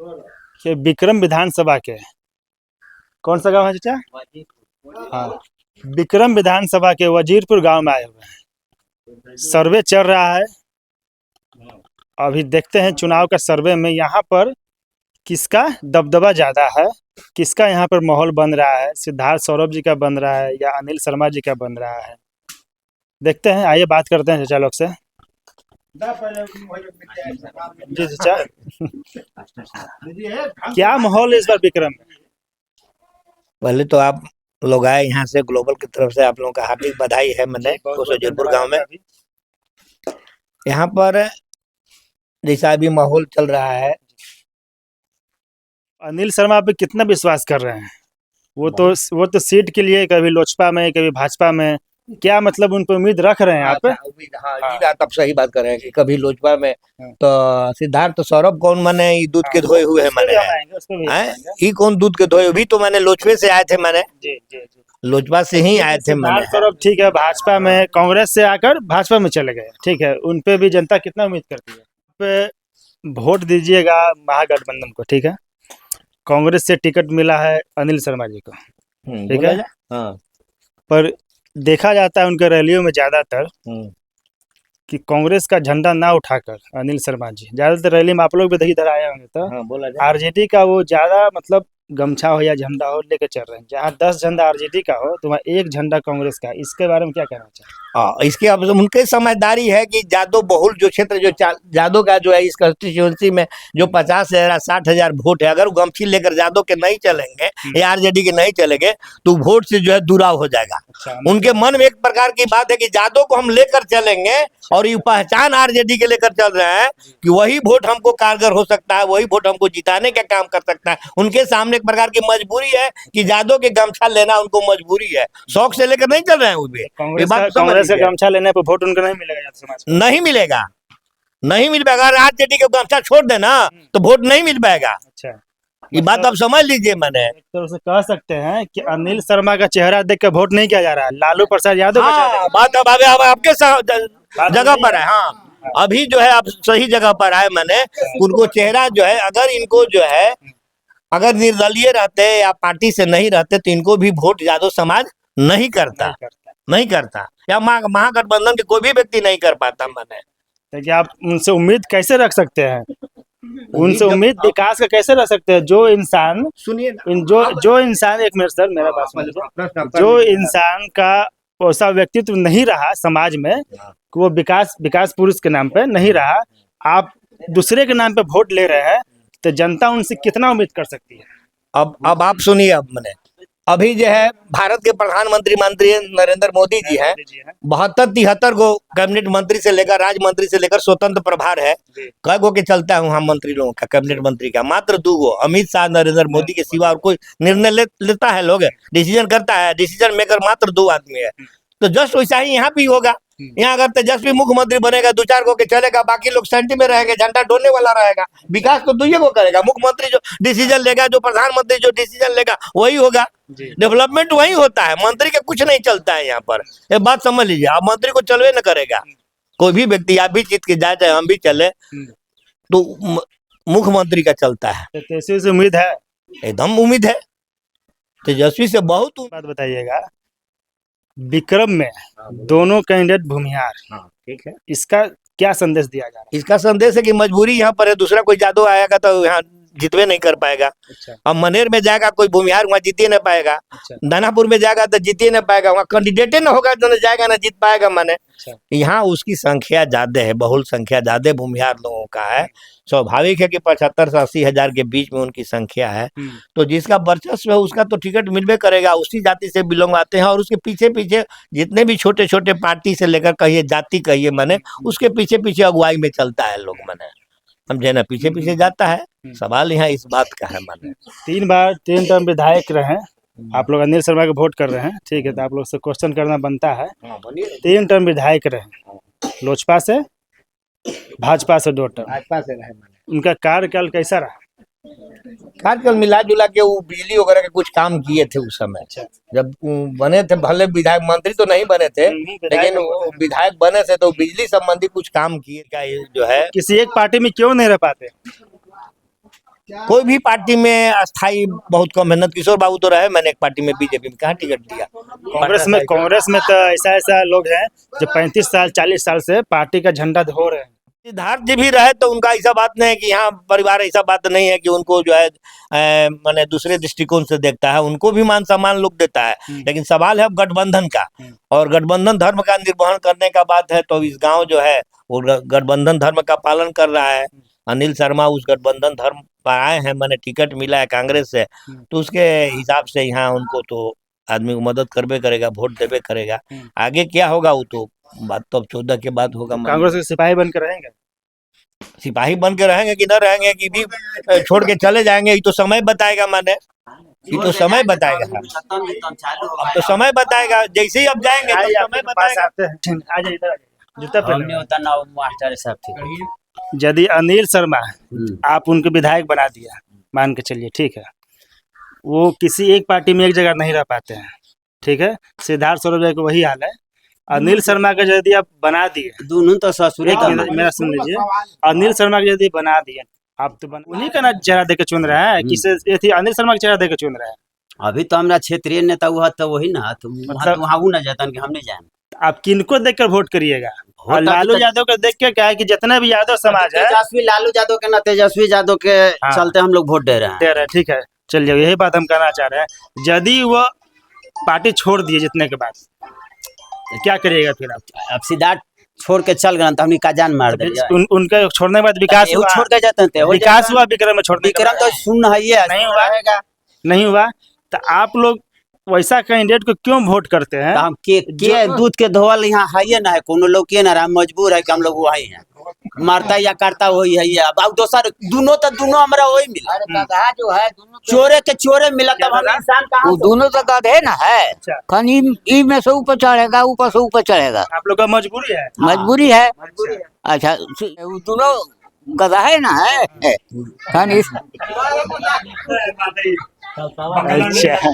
कि विक्रम विधानसभा के कौन सा गांव है चाचा? हाँ, विक्रम विधानसभा के वजीरपुर गांव में आए हुए हैं। सर्वे चल रहा है, अभी देखते हैं चुनाव का सर्वे में यहाँ पर किसका दबदबा ज़्यादा है, किसका यहाँ पर माहौल बन रहा है, सिद्धार्थ सौरभ जी का बन रहा है या अनिल शर्मा जी का बन रहा है। देखते हैं, आइए बात करते हैं चाचा लोग से। जी चाचा, क्या माहौल है इस बार विक्रम में? पहले तो आप लोग आए यहाँ से ग्लोबल की तरफ से आप लोगों का हार्दिक बधाई है। मैंने वजीरपुर गांव में यहाँ पर जैसा अभी माहौल चल रहा है, अनिल शर्मा पे कितना विश्वास कर रहे हैं? वो तो सीट के लिए कभी लोजपा में कभी भाजपा में, क्या मतलब उन पर उम्मीद रख रहे हैं आप? हाँ, आप सही बात कर रहे हैं कि कभी लोजपा में तो सिद्धार्थ सौरभ कौन माने दूध के धोए हुए है मैंने, ये कौन दूध के धोए? भी तो मैंने लोजपे से आए थे, मैंने लोजपा से ही आए थे मैंने। सौरभ ठीक है, भाजपा में कांग्रेस से आकर भाजपा में चले गए, ठीक है, उन पे भी जनता कितना उम्मीद करती है? पे वोट दीजिएगा महागठबंधन को, ठीक है। कांग्रेस से टिकट मिला है अनिल शर्मा जी को, ठीक है। हाँ, पर देखा जाता है उनके रैलियों में ज्यादातर कि कांग्रेस का झंडा ना उठाकर अनिल शर्मा जी ज्यादातर रैली में, आप लोग भी इधर आए होंगे तो हाँ, बोला आरजेडी का वो ज्यादा मतलब गमछा हो या झंडा हो लेके चल रहे हैं। जहाँ 10 झंडा आरजेडी का हो तो वहाँ 1 झंडा कांग्रेस का। इसके बारे में क्या कहना चाहिए? इसके अब उनके समझदारी है कि जादव बहुल जो क्षेत्र जो जादव का जो है इस कंस्टिट्यूंसी में जो 50,000 60,000 वोट है, अगर वो गमछी लेकर जादव के नहीं चलेंगे या आरजेडी के नहीं चलेंगे तो वोट से जो है दुराव हो जाएगा। उनके मन में एक प्रकार की बात है कि जादव को हम लेकर चलेंगे और ये पहचान आरजेडी के लेकर चल रहे हैं कि वही वोट हमको कारगर हो सकता है, वही वोट हमको जिताने का काम कर सकता है। उनके सामने एक प्रकार की मजबूरी है कि जादव के गमछा लेना उनको मजबूरी है, शौक से लेकर नहीं चल रहे हैं। वो भी कांग्रेस का गमछा लेने पर वोट उनको नहीं मिलेगा, समाज नहीं मिलेगा, नहीं मिल पाएगा। अगर आरजेडी का गमछा छोड़ देना तो वोट नहीं मिल पाएगा। अच्छा, ये बात आप समझ लीजिए। मैंने एक तरह से कह सकते हैं कि अनिल शर्मा का चेहरा देख कर वोट नहीं किया जा रहा है, लालू प्रसाद यादव का चेहरा। बात अब आपके जगह पर है। हाँ, अभी जो है आप सही जगह पर आए। मैंने उनको चेहरा जो है, अगर इनको जो है अगर निर्दलीय रहते या पार्टी से नहीं रहते तो इनको भी वोट यादव समाज नहीं करता, नहीं करता, या महागठबंधन के कोई भी व्यक्ति नहीं कर पाता। मैंने कि आप उनसे उम्मीद कैसे रख सकते हैं? उनसे उम्मीद विकास का कैसे रख सकते हैं? जो इंसान, सुनिए, जो इंसान, एक मिनट सर, मेरा बात सुनिए। जो इंसान का ऐसा व्यक्तित्व नहीं रहा समाज में कि वो विकास पुरुष के नाम पे नहीं रहा, आप दूसरे के नाम पे वोट ले रहे हैं, तो जनता उनसे कितना उम्मीद कर सकती है? अब आप सुनिए। अब मैंने अभी जो है भारत के प्रधानमंत्री नरेंद्र मोदी जी हैं, 72-73 गो कैबिनेट मंत्री से लेकर राज्य मंत्री से लेकर स्वतंत्र प्रभार है। कई गो के चलता है वहाँ मंत्री लोगों का, कैबिनेट मंत्री का मात्र 2 गो। अमित शाह नरेंद्र मोदी के सिवा और कोई निर्णय लेता है, लोग डिसीजन करता है, डिसीजन मेकर मात्र 2 आदमी है। तो जस्ट वैसा ही यहाँ भी होगा। यहाँ अगर तेजस्वी मुख्यमंत्री बनेगा, 2-4 गो के चलेगा, बाकी लोग सेंटी में रहेंगे, झंडा डोलने वाला रहेगा। विकास तो 2 गो करेगा। मुख्यमंत्री जो डिसीजन लेगा, जो प्रधानमंत्री जो डिसीजन लेगा वही होगा। डेवलपमेंट वही होता है, मंत्री का कुछ नहीं चलता है यहाँ पर। ये बात समझ लीजिए। आप मंत्री को चलवे न करेगा कोई भी व्यक्ति, आप भी जीत के जाए चाहे हम भी चले, तो मुख्यमंत्री का चलता है। तेजस्वी से उम्मीद है? एकदम उम्मीद है, तेजस्वी से बहुत। बात बताइएगा, विक्रम में दोनों कैंडिडेट भूमिहार, ठीक है, इसका क्या संदेश दिया जा रहा है? इसका संदेश है कि मजबूरी यहाँ पर है। दूसरा कोई जादू आएगा तो यहाँ जितवे नहीं कर पाएगा। अच्छा। अब मनेर में जाएगा कोई भूमिहार, वहाँ जीते नहीं पाएगा। अच्छा। दानापुर में जाएगा तो जीते नहीं पाएगा, वहाँ कैंडिडेट न होगा तो जाएगा ना जीत पाएगा। माने अच्छा। यहाँ उसकी संख्या ज्यादा है, बहुल संख्या ज्यादा भूमिहार लोगों का है। स्वाभाविक है कि 75 से 80 हजार के बीच में उनकी संख्या है। तो जिसका वर्चस्व है उसका तो टिकट मिलबे करेगा, उसी जाति से बिलोंग आते हैं। और उसके पीछे पीछे जितने भी छोटे छोटे पार्टी से लेकर कहिए जाति कहिए, माने उसके पीछे पीछे अगुवाई में चलता है लोग, माने समझे ना, पीछे पीछे जाता है। सवाल यहाँ इस बात का है। माने 3 टर्म विधायक रहे आप लोग, अनिल शर्मा को वोट कर रहे हैं, ठीक है, तो आप लोग से क्वेश्चन करना बनता है। 3 टर्म विधायक रहे, लोजपा से, भाजपा से 2 टर्म, भाजपा से रहे। उनका कार्यकाल कैसा रहा? कार्यकाल मिला जुला के वो बिजली वगैरह के कुछ काम किए थे उस समय। अच्छा। जब बने थे, भले विधायक मंत्री तो नहीं बने थे, लेकिन विधायक बने थे तो बिजली संबंधी कुछ काम किए। का जो है किसी एक पार्टी में क्यों नहीं रह पाते? कोई भी पार्टी में अस्थाई बहुत कम है। नंदकिशोर बाबू तो रहे, मैंने एक पार्टी में बीजेपी में कहाँ टिकट दिया। कांग्रेस में तो ऐसा लोग हैं जो 35 साल 40 साल से पार्टी का झंडा धो रहे हैं। सिद्धार्थ जी भी रहे तो उनका ऐसा बात नहीं है कि यहाँ परिवार ऐसा बात नहीं है कि उनको जो है माने दूसरे दृष्टिकोण से देखता है, उनको भी मान सम्मान लोग देता है। लेकिन सवाल है अब गठबंधन का, और गठबंधन धर्म का निर्वहन करने का बात है। तो इस गांव जो है वो गठबंधन धर्म का पालन कर रहा है। अनिल शर्मा उस गठबंधन धर्म पर आए हैं, मैंने टिकट मिला है कांग्रेस से, तो उसके हिसाब से यहाँ उनको तो आदमी को मदद करबे करेगा, वोट देबे करेगा। आगे क्या होगा वो तो बात तो अब 14 के बाद होगा। कांग्रेस के सिपाही बन कर रहेंगे, सिपाही बन के रहेंगे कि न रहेंगे कि भी छोड़ के चले जाएंगे, ये तो समय बताएगा। माने ये तो समय बताएगा, अब तो समय बताएगा। जैसे ही अब जाएंगे तो समय बताएगा। जूता पहन। यदि अनिल शर्मा आप उनके विधायक बना दिया, मान के चलिए, ठीक है, वो किसी एक पार्टी में एक जगह नहीं रह पाते हैं, ठीक है। सिद्धार्थ सरोजा को वही हाल है। अनिल शर्मा का यदि आप बना दिए, दोनों तो ससुर मेरा सुन लीजिए, अनिल शर्मा का यदि बना दिए आप तो उन्हीं का ना चेहरा देके चुन रहे हैं, किसे अनिल शर्मा का चेहरा देके चुन रहे हैं। अभी तो हमारा क्षेत्रीय नेता हुआ तो वही ना, तो मतलब वहाँ वो ना जाता कि हम नहीं जाए। आप किनको देखकर वोट करिएगा? और लालू यादव का देख के क्या है कि जितना भी यादव समाज है, तेजस्वी लालू यादव के ना तेजस्वी यादव के चलते हम लोग वोट दे रहे हैं। ठीक है, चलिए, यही बात हम कहना चाह रहे हैं। यदि वो पार्टी छोड़ दिए जितने के बाद तो क्या करिएगा फिर आप? अब सिद्धार्थ छोड़ के चल गए तो हमने का जान मार दे। उनके छोड़ने के बाद विकास हुआ, छोड़ के जाते थे, विकास हुआ विक्रम में छोड़ने। विक्रम तो सुन है नहीं हुआ तो आप लोग वैसा कैंडिडेट को क्यों वोट करते हैं? तो हम के दूध के धोवल यहाँ है ना, है कोनो लोग के ना मजबूर है कि हम लोग वही हैं, मारता या काटता वही है। अब दोसर दोनों हमारा वही मिला, जो है चोरे के चोरे मिला, तब हम इंसान कहाँ? दोनों तो गधे ना है, ई में से ऊपर चढ़ेगा, ऊपर से ऊपर चढ़ेगा। आप लोग का मजबूरी है, मजबूरी है। अच्छा, दोनों गधा है ना है। अच्छा।